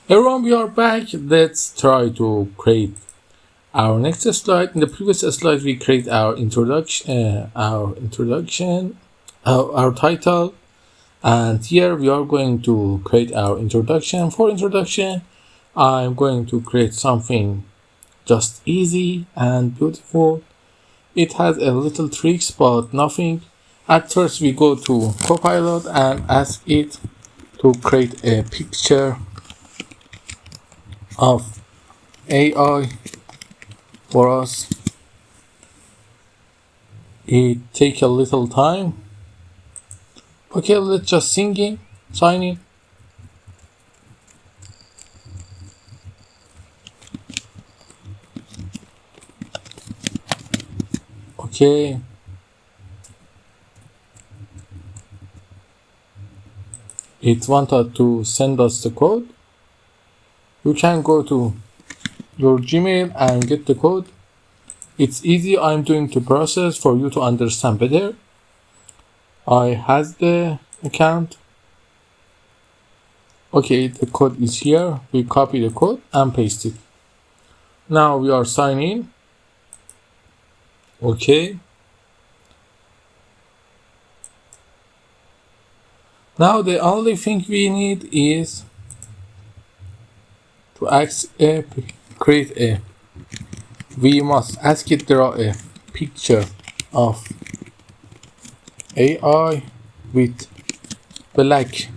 Everyone, we are back. Let's try to create our next slide. In the previous slide, we create our introduction, our title, and here we are going to create our introduction. For introduction, I'm going to create something just easy and beautiful. It has a little tricks, but nothing. At first, we go to Copilot and ask it to create a picture of AI for us. It take a little time. Okay, let's just sign in. Okay. It wanted to send us the code. You can go to your Gmail and get the code. It's easy. I'm doing the process for you to understand better. I has the account. Okay, the code is here. We copy the code and paste it. Now we are signing in. Okay. Now the only thing we need is to create a. We must ask it draw a picture of AI with black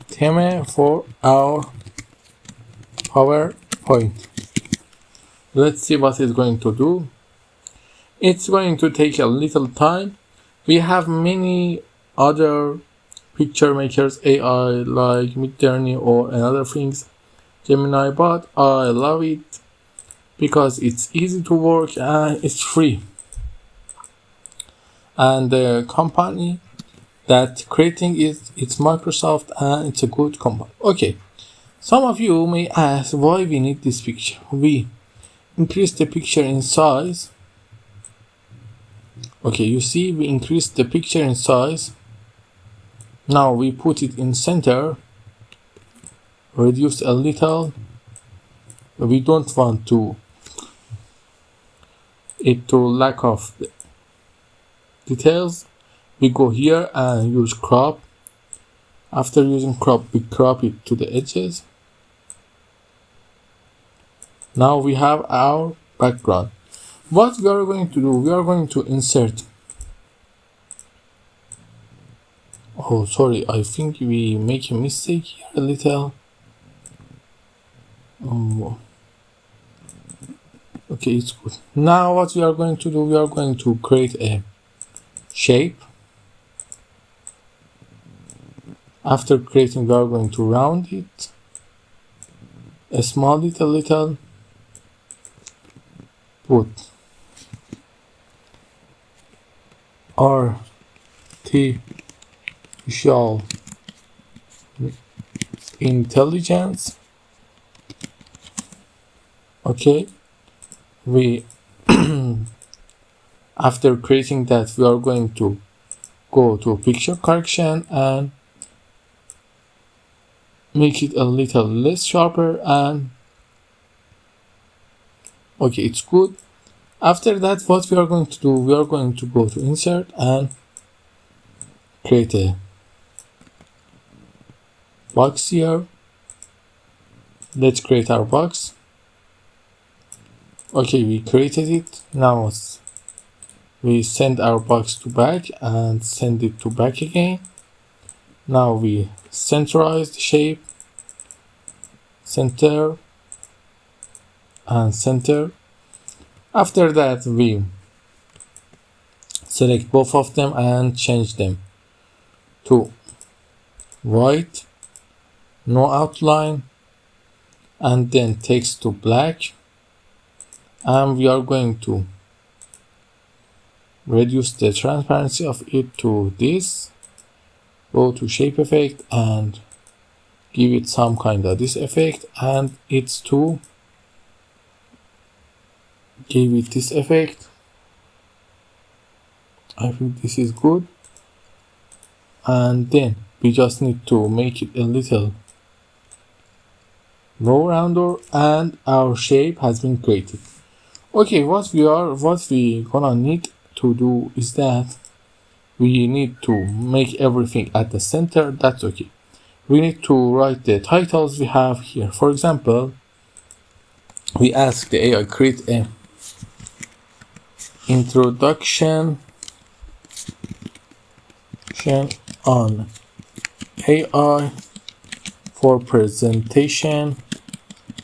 theme for our PowerPoint. Let's see what it's going to do. It's going to take a little time. We have many other picture makers AI like Midjourney or another things, Gemini, but I love it because it's easy to work and it's free. And the company that creating it's Microsoft and it's a good company. Okay, some of you may ask why we need this picture. We increase the picture in size. Okay, you see we increase the picture in size. Now we put it in center, reduce a little. We don't want it to lack of details. We go here and use crop. After using crop, we crop it to the edges. Now we have our background. What we are going to do, we are going to insert. Oh, sorry, I think we make a mistake here a little. Okay, it's good. Now what we are going to do, we are going to create a shape. After creating, we are going to round it a small little, put artificial intelligence. Okay, we after creating that, we are going to go to picture correction and make it a little less sharper, and okay, it's good. After that, what we are going to do, we are going to go to insert and create a box here. Let's create our box. Okay, we created it. Now we send our box to back and send it to back again. Now we centralize the shape, center and center. After that, we select both of them and change them to white, no outline, and then text to black. And we are going to reduce the transparency of it to this. Go to shape effect and give it some kind of this effect, and it's to give it this effect. I think this is good. And then we just need to make it a little no rounder, and our shape has been created. Okay, what we gonna need to do is that we need to make everything at the center. That's okay. We need to write the titles we have here. For example, we ask the AI create a introduction on AI for presentation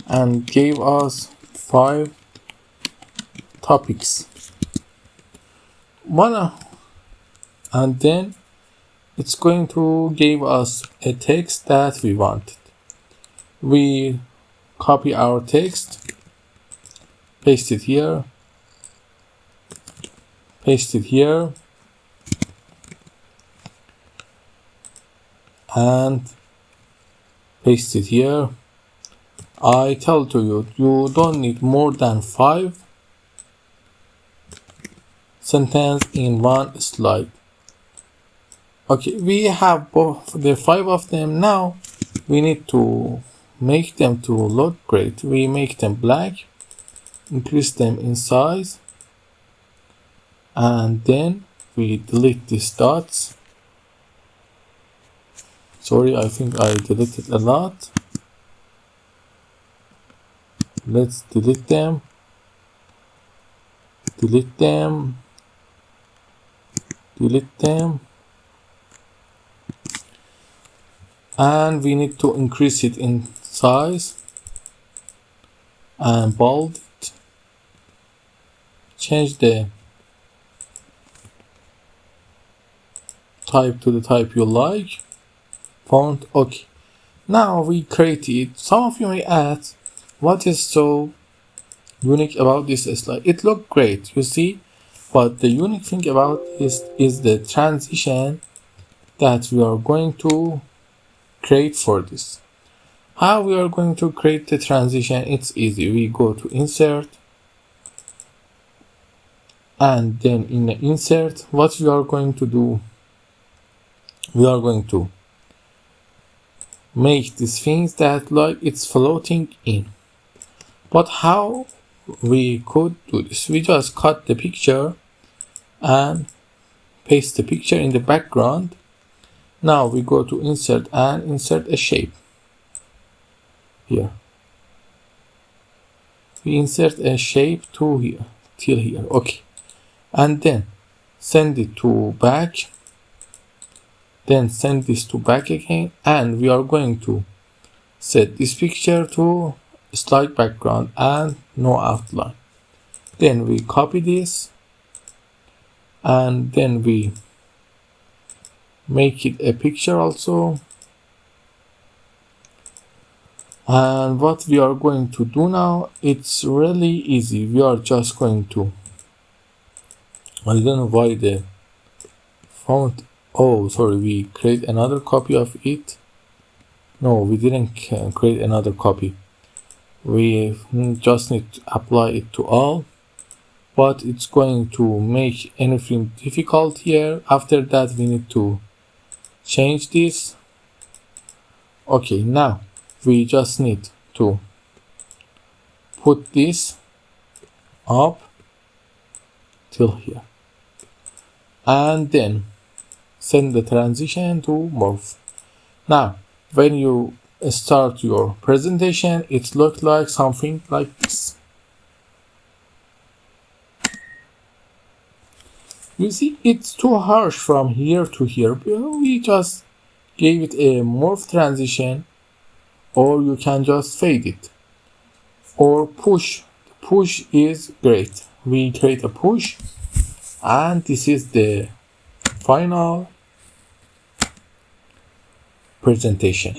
and gave us 5 topics. And then it's going to give us a text that we wanted. We copy our text, paste it here, and paste it here. I tell to you, you don't need more than 5 sentences in one slide. Okay, we have both the 5 of them. Now we need to make them to look great. We make them black, increase them in size, and then we delete these dots. Sorry, I think I deleted a lot. Let's delete them. And we need to increase it in size and bold it. Change the type to the type you like. Font, okay. Now we created. Some of you may ask, what is so unique about this slide? It looked great, you see, but the unique thing about this is the transition that we are going to create for this. How we are going to create the transition? It's easy. We go to insert, and then in the insert, what we are going to do, we are going to make these things that like it's floating in. But how we could do this? We just cut the picture and paste the picture in the background. Now we go to insert and insert a shape here. We insert a shape to here till here. Okay, and then send it to back, then send this to back again, and we are going to set this picture to slide background and no outline. Then we copy this, and then we make it a picture also. And what we are going to do now, it's really easy. We are just going to, I don't know why the font, oh sorry, we create another copy of it. No, we didn't create another copy. We just need to apply it to all, but it's going to make anything difficult here. After that we need to change this. Okay, now we just need to put this up till here, and then send the transition to morph. Now when you start your presentation, it looks like something like this. You see, it's too harsh from here to here. We just gave it a morph transition, or you can just fade it, or push. Push is great. We create a push, and this is the final presentation.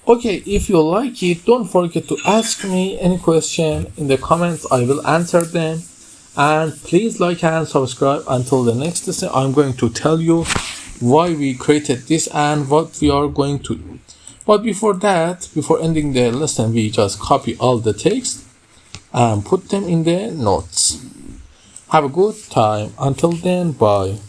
Okay, if you like it, don't forget to ask me any question in the comments. I will answer them. And please like and subscribe. Until the next lesson, I'm going to tell you why we created this and what we are going to do. But before that, before ending the lesson, we just copy all the text and put them in the notes. Have a good time. Until then, bye.